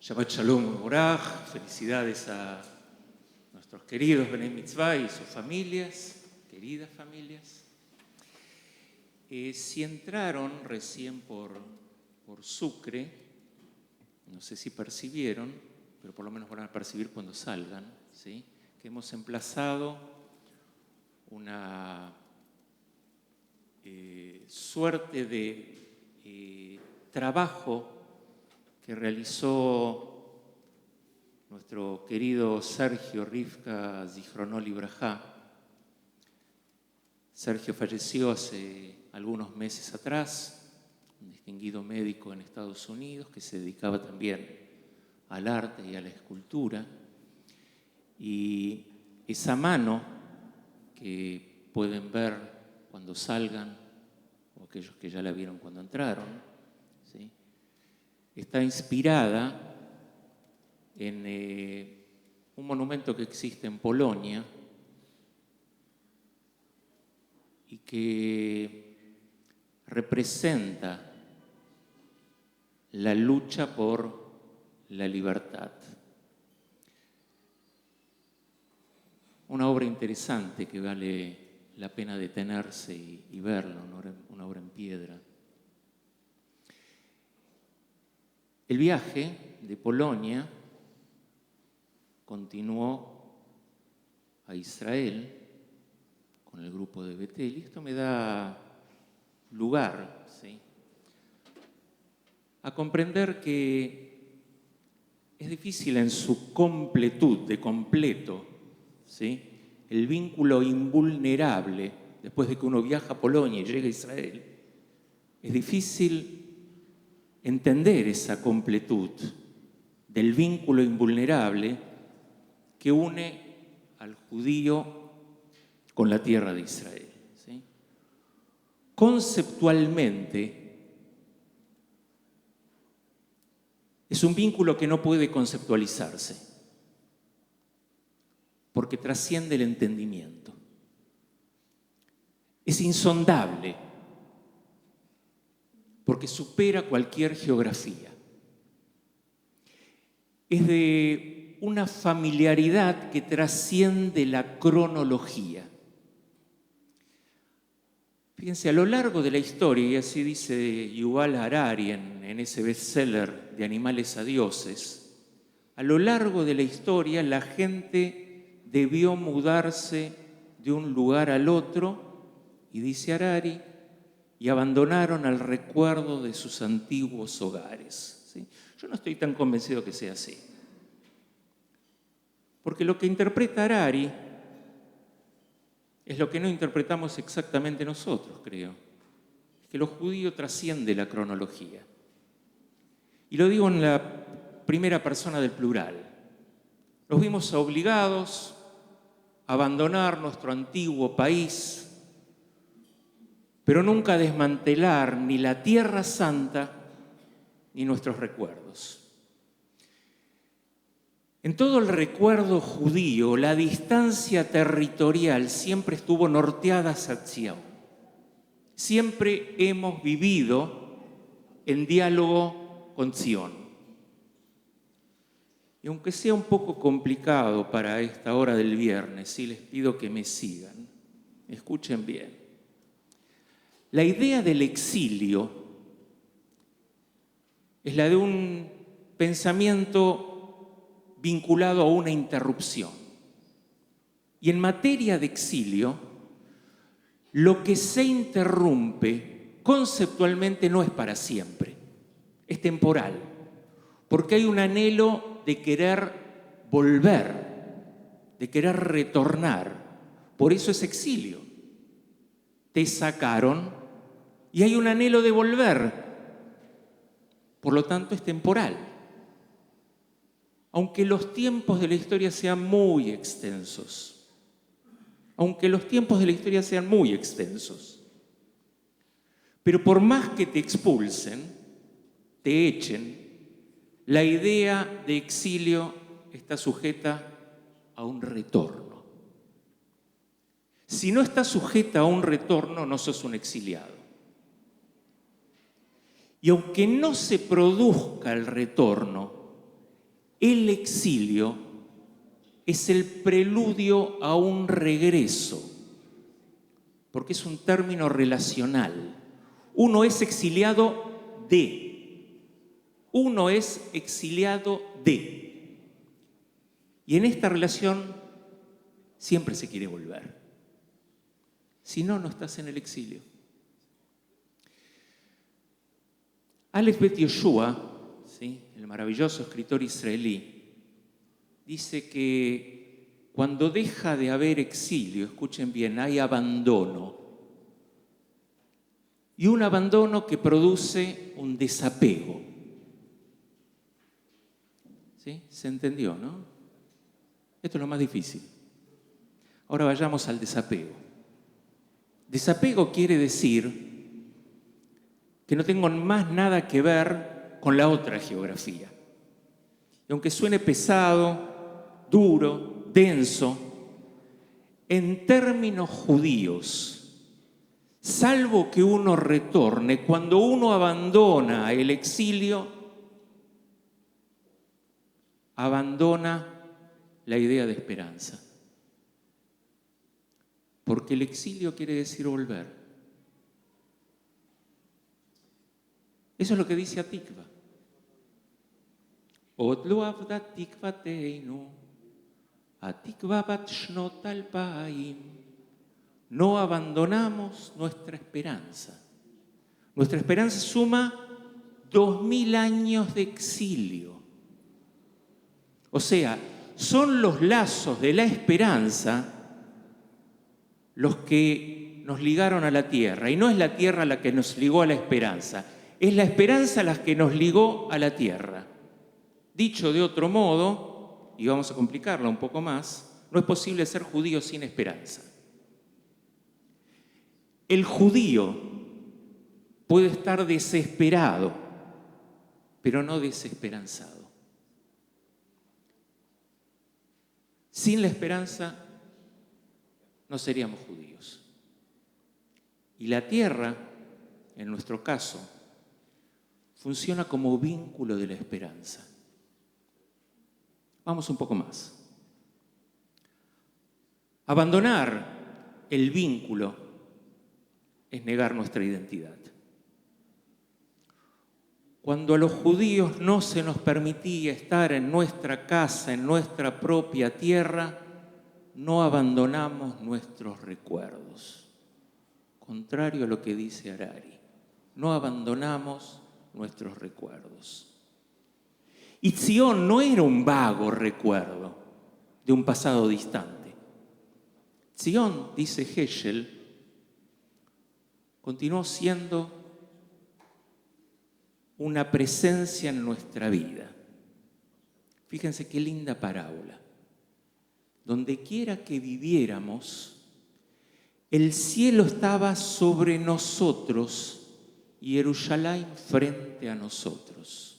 Shabbat Shalom Boraj, felicidades a nuestros queridos Bnei Mitzvah y sus familias, queridas familias. Si entraron recién por Sucre, no sé si percibieron, pero por lo menos van a percibir cuando salgan, ¿sí? Que hemos emplazado una suerte de trabajo que realizó nuestro querido Sergio Rivka Zichrono Libraja. Sergio falleció hace algunos meses atrás, un distinguido médico en Estados Unidos que se dedicaba también al arte y a la escultura. Y esa mano que pueden ver cuando salgan, o aquellos que ya la vieron cuando entraron, ¿sí?, está inspirada en un monumento que existe en Polonia y que representa la lucha por la libertad. Una obra interesante que vale la pena detenerse y verla, una obra en piedra. El viaje de Polonia continuó a Israel con el grupo de Betel, y esto me da lugar, ¿sí?, a comprender que es difícil en su completud, de completo, ¿sí?, el vínculo invulnerable después de que uno viaja a Polonia y llega a Israel. Es difícil entender esa completud del vínculo invulnerable que une al judío con la tierra de Israel, ¿sí? Conceptualmente, es un vínculo que no puede conceptualizarse, porque trasciende el entendimiento. Es insondable, porque supera cualquier geografía. Es de una familiaridad que trasciende la cronología. Fíjense, a lo largo de la historia, y así dice Yuval Harari en ese bestseller de Animales a Dioses, a lo largo de la historia la gente debió mudarse de un lugar al otro, y dice Harari, y abandonaron al recuerdo de sus antiguos hogares, ¿sí? Yo no estoy tan convencido que sea así. Porque lo que interpreta Harari es lo que no interpretamos exactamente nosotros, creo. Es que lo judío trasciende la cronología. Y lo digo en la primera persona del plural. Nos vimos obligados a abandonar nuestro antiguo país, pero nunca desmantelar ni la Tierra Santa ni nuestros recuerdos. En todo el recuerdo judío, la distancia territorial siempre estuvo norteada hacia Sion. Siempre hemos vivido en diálogo con Sion. Y aunque sea un poco complicado para esta hora del viernes, sí les pido que me sigan. Escuchen bien. La idea del exilio es la de un pensamiento vinculado a una interrupción. Y en materia de exilio, lo que se interrumpe conceptualmente no es para siempre, es temporal, porque hay un anhelo de querer volver, de querer retornar. Por eso es exilio. Te sacaron y hay un anhelo de volver, por lo tanto es temporal. Aunque los tiempos de la historia sean muy extensos, pero por más que te expulsen, te echen, la idea de exilio está sujeta a un retorno. Si no estás sujeta a un retorno, no sos un exiliado. Y aunque no se produzca el retorno, el exilio es el preludio a un regreso, porque es un término relacional. Uno es exiliado de. Uno es exiliado de. Y en esta relación siempre se quiere volver. Si no, no estás en el exilio. Aleph Bet Yehoshua, ¿sí?, el maravilloso escritor israelí, dice que cuando deja de haber exilio, escuchen bien, hay abandono. Y un abandono que produce un desapego. ¿Sí? ¿Se entendió, no? Esto es lo más difícil. Ahora vayamos al desapego. Desapego quiere decir que no tengo más nada que ver con la otra geografía. Y aunque suene pesado, duro, denso, en términos judíos, salvo que uno retorne, cuando uno abandona el exilio, abandona la idea de esperanza. Porque el exilio quiere decir volver. Eso es lo que dice Atikva. Od lo avdat tikvateinu, Atikva bat shnot alpaim. No abandonamos nuestra esperanza. Nuestra esperanza suma 2000 años de exilio. O sea, son los lazos de la esperanza los que nos ligaron a la tierra. Y no es la tierra la que nos ligó a la esperanza. Es la esperanza la que nos ligó a la tierra. Dicho de otro modo, y vamos a complicarla un poco más, no es posible ser judío sin esperanza. El judío puede estar desesperado, pero no desesperanzado. Sin la esperanza no seríamos judíos. Y la tierra, en nuestro caso, funciona como vínculo de la esperanza. Vamos un poco más. Abandonar el vínculo es negar nuestra identidad. Cuando a los judíos no se nos permitía estar en nuestra casa, en nuestra propia tierra, no abandonamos nuestros recuerdos. Contrario a lo que dice Harari, no abandonamos nuestros recuerdos. Y Zion no era un vago recuerdo de un pasado distante. Zion, dice Heschel, continuó siendo una presencia en nuestra vida. Fíjense qué linda parábola. Donde quiera que viviéramos, el cielo estaba sobre nosotros y Jerusalén frente a nosotros.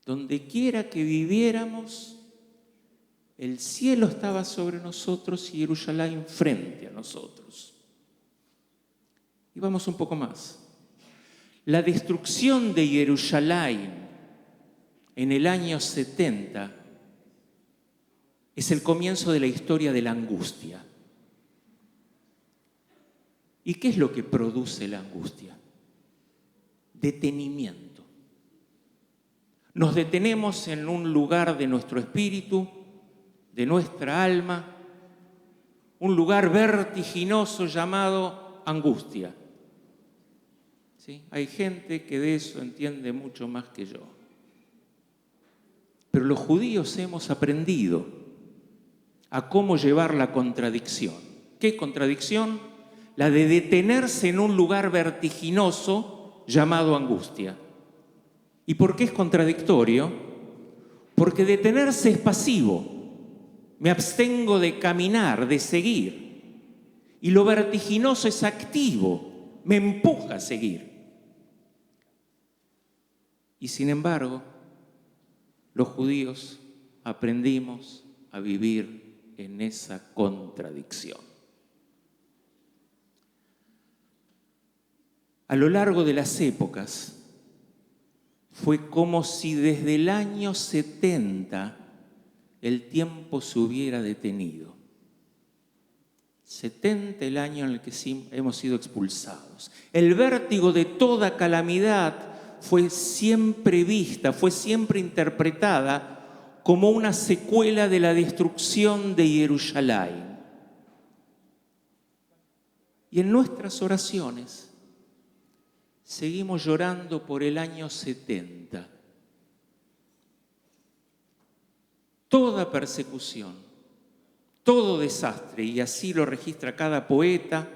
Donde quiera que viviéramos, el cielo estaba sobre nosotros y Jerusalén frente a nosotros. Y vamos un poco más. La destrucción de Jerusalén en el año 70 es el comienzo de la historia de la angustia. ¿Y qué es lo que produce la angustia? Detenimiento. Nos detenemos en un lugar de nuestro espíritu, de nuestra alma, un lugar vertiginoso llamado angustia. ¿Sí? Hay gente que de eso entiende mucho más que yo. Pero los judíos hemos aprendido a cómo llevar la contradicción. ¿Qué contradicción? La de detenerse en un lugar vertiginoso llamado angustia. ¿Y por qué es contradictorio? Porque detenerse es pasivo. Me abstengo de caminar, de seguir. Y lo vertiginoso es activo, me empuja a seguir. Y sin embargo, los judíos aprendimos a vivir en esa contradicción. A lo largo de las épocas, fue como si desde el año 70 el tiempo se hubiera detenido. 70 el año en el que hemos sido expulsados. El vértigo de toda calamidad fue siempre vista, fue siempre interpretada como una secuela de la destrucción de Jerusalén. Y en nuestras oraciones seguimos llorando por el año 70. Toda persecución, todo desastre, y así lo registra cada poeta,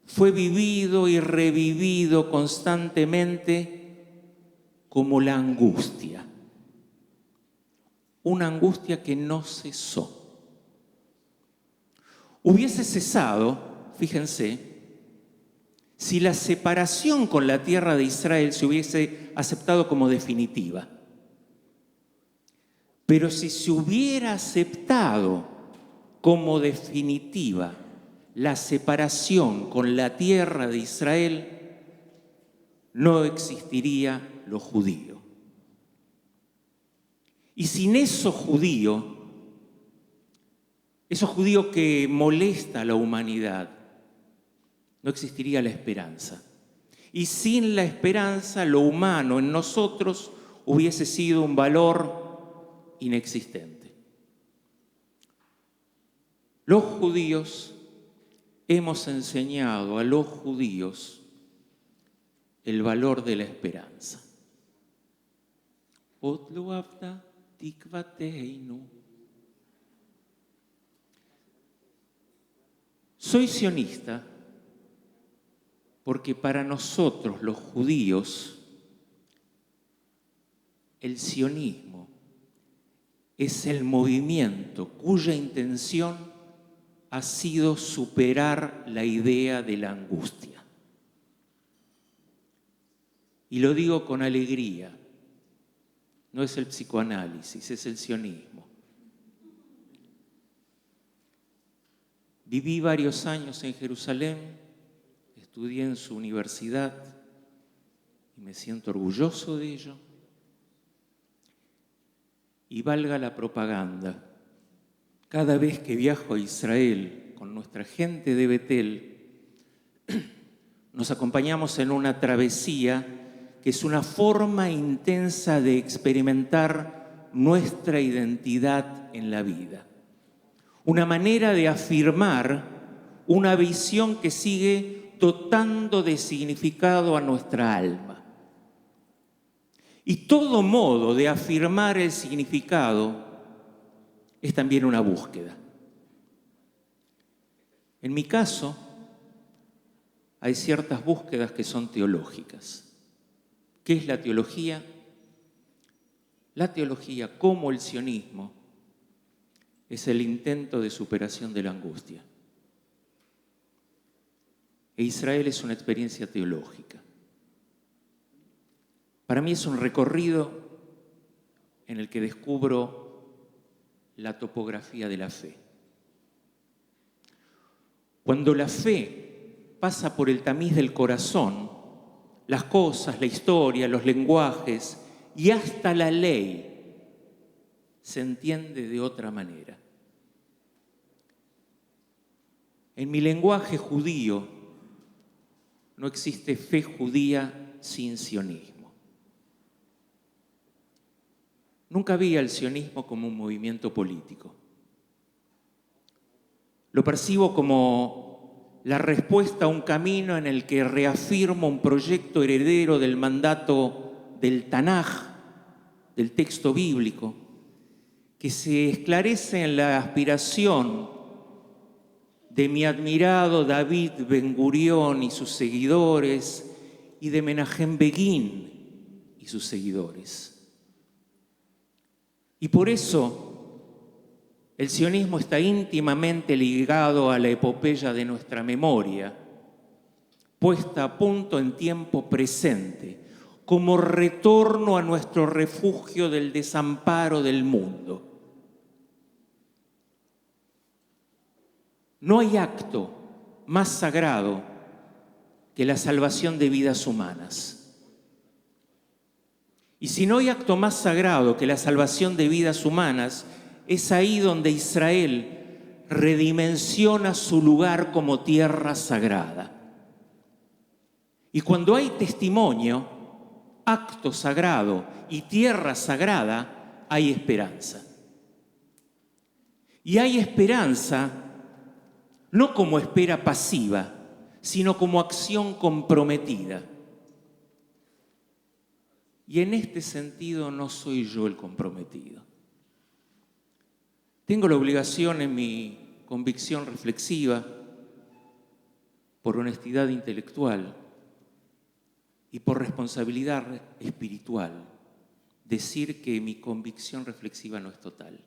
fue vivido y revivido constantemente como la angustia. Una angustia que no cesó. Hubiese cesado, fíjense, si la separación con la tierra de Israel se hubiese aceptado como definitiva. Pero si se hubiera aceptado como definitiva la separación con la tierra de Israel, no existiría lo judío. Y sin eso judío que molesta a la humanidad, no existiría la esperanza. Y sin la esperanza, lo humano en nosotros hubiese sido un valor inexistente. Los judíos hemos enseñado a los judíos el valor de la esperanza. Soy sionista porque para nosotros los judíos el sionismo es el movimiento cuya intención ha sido superar la idea de la angustia. Y lo digo con alegría, no es el psicoanálisis, es el sionismo. Viví varios años en Jerusalén, estudié en su universidad y me siento orgulloso de ello. Y valga la propaganda, cada vez que viajo a Israel con nuestra gente de Betel, nos acompañamos en una travesía que es una forma intensa de experimentar nuestra identidad en la vida. Una manera de afirmar una visión que sigue dotando de significado a nuestra alma. Y todo modo de afirmar el significado es también una búsqueda. En mi caso, hay ciertas búsquedas que son teológicas. ¿Qué es la teología? La teología, como el sionismo, es el intento de superación de la angustia. E Israel es una experiencia teológica. Para mí es un recorrido en el que descubro la topografía de la fe. Cuando la fe pasa por el tamiz del corazón, las cosas, la historia, los lenguajes y hasta la ley se entiende de otra manera. En mi lenguaje judío no existe fe judía sin sionismo. Nunca vi al sionismo como un movimiento político. Lo percibo como la respuesta a un camino en el que reafirmo un proyecto heredero del mandato del Tanaj, del texto bíblico, que se esclarece en la aspiración de mi admirado David Ben Gurión y sus seguidores y de Menachem Begin y sus seguidores. Y por eso el sionismo está íntimamente ligado a la epopeya de nuestra memoria, puesta a punto en tiempo presente, como retorno a nuestro refugio del desamparo del mundo. No hay acto más sagrado que la salvación de vidas humanas. Y si no hay acto más sagrado que la salvación de vidas humanas, es ahí donde Israel redimensiona su lugar como tierra sagrada. Y cuando hay testimonio, acto sagrado y tierra sagrada, hay esperanza. Y hay esperanza no como espera pasiva, sino como acción comprometida. Y en este sentido no soy yo el comprometido. Tengo la obligación en mi convicción reflexiva, por honestidad intelectual y por responsabilidad espiritual, decir que mi convicción reflexiva no es total.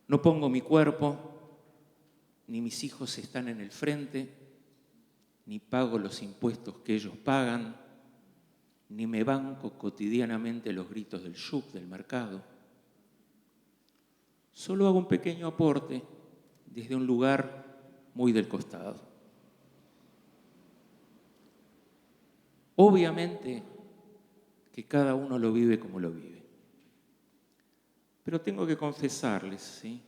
No pongo mi cuerpo, ni mis hijos están en el frente, ni pago los impuestos que ellos pagan, ni me banco cotidianamente los gritos del shuk, del mercado. Solo hago un pequeño aporte desde un lugar muy del costado. Obviamente que cada uno lo vive como lo vive. Pero tengo que confesarles, ¿sí?,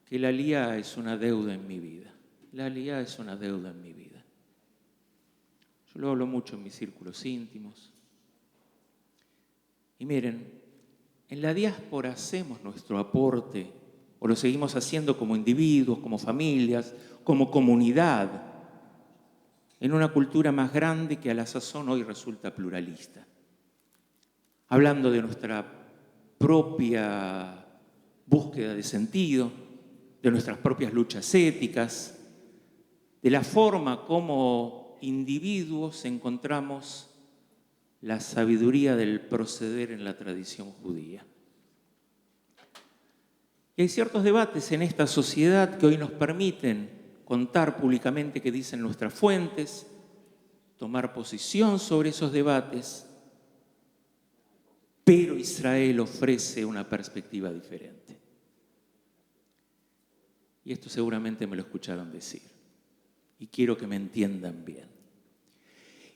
que la aliyá es una deuda en mi vida. La aliyá es una deuda en mi vida. Yo lo hablo mucho en mis círculos íntimos. Y miren, en la diáspora hacemos nuestro aporte, o lo seguimos haciendo como individuos, como familias, como comunidad, en una cultura más grande que a la sazón hoy resulta pluralista. Hablando de nuestra propia búsqueda de sentido, de nuestras propias luchas éticas, de la forma como individuos encontramos la sabiduría del proceder en la tradición judía. Y hay ciertos debates en esta sociedad que hoy nos permiten contar públicamente qué dicen nuestras fuentes, tomar posición sobre esos debates, pero Israel ofrece una perspectiva diferente. Y esto seguramente me lo escucharon decir, y quiero que me entiendan bien.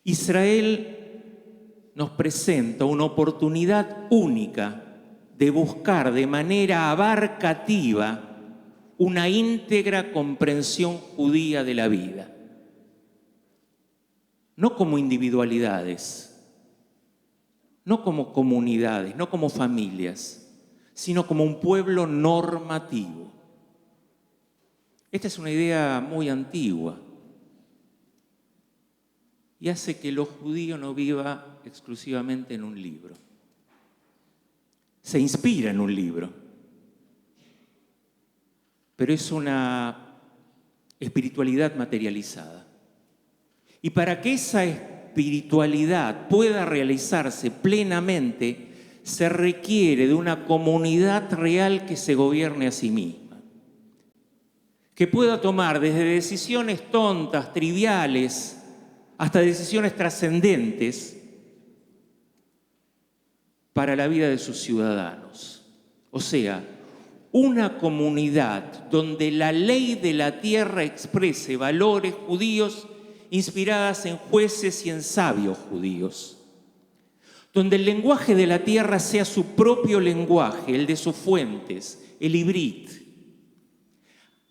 Israel nos presenta una oportunidad única de buscar de manera abarcativa una íntegra comprensión judía de la vida. No como individualidades, no como comunidades, no como familias, sino como un pueblo normativo. Esta es una idea muy antigua y hace que lo judío no viva exclusivamente en un libro. Se inspira en un libro, pero es una espiritualidad materializada. Y para que esa espiritualidad pueda realizarse plenamente, se requiere de una comunidad real que se gobierne a sí misma, que pueda tomar desde decisiones tontas, triviales, hasta decisiones trascendentes para la vida de sus ciudadanos. O sea, una comunidad donde la ley de la tierra exprese valores judíos inspiradas en jueces y en sabios judíos, donde el lenguaje de la tierra sea su propio lenguaje, el de sus fuentes, el ibrit,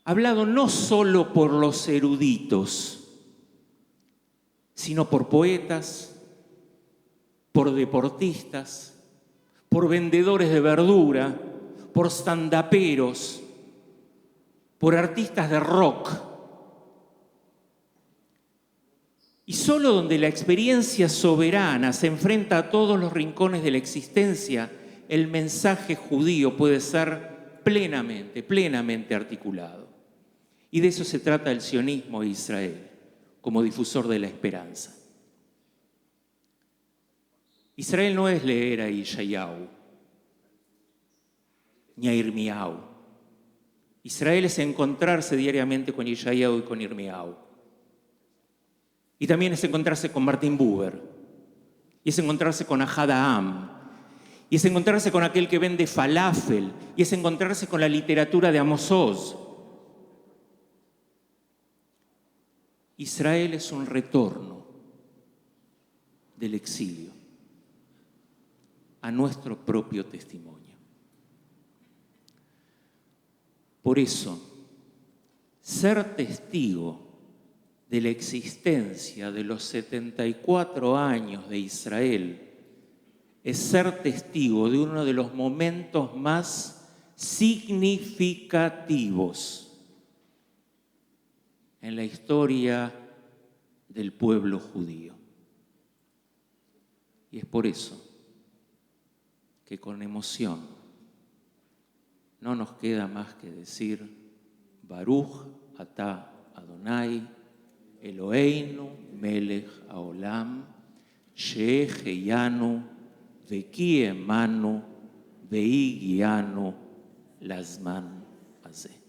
hablado no solo por los eruditos, sino por poetas, por deportistas, por vendedores de verdura, por standuperos, por artistas de rock. Y solo donde la experiencia soberana se enfrenta a todos los rincones de la existencia, el mensaje judío puede ser plenamente articulado. Y de eso se trata el sionismo de Israel, como difusor de la esperanza. Israel no es leer a Yeshayahu, ni a Irmiau. Israel es encontrarse diariamente con Yeshayahu y con Irmiau. Y también es encontrarse con Martin Buber, y es encontrarse con Ahad Ha'am, y es encontrarse con aquel que vende falafel, y es encontrarse con la literatura de Amos Oz. Israel es un retorno del exilio, a nuestro propio testimonio. Por eso, ser testigo de la existencia de los 74 años de Israel es ser testigo de uno de los momentos más significativos en la historia del pueblo judío. Y es por eso que con emoción no nos queda más que decir Baruch atah Adonai Eloheinu melech haolam שהחיינו וקיימנו והגיענו לזמן הזה.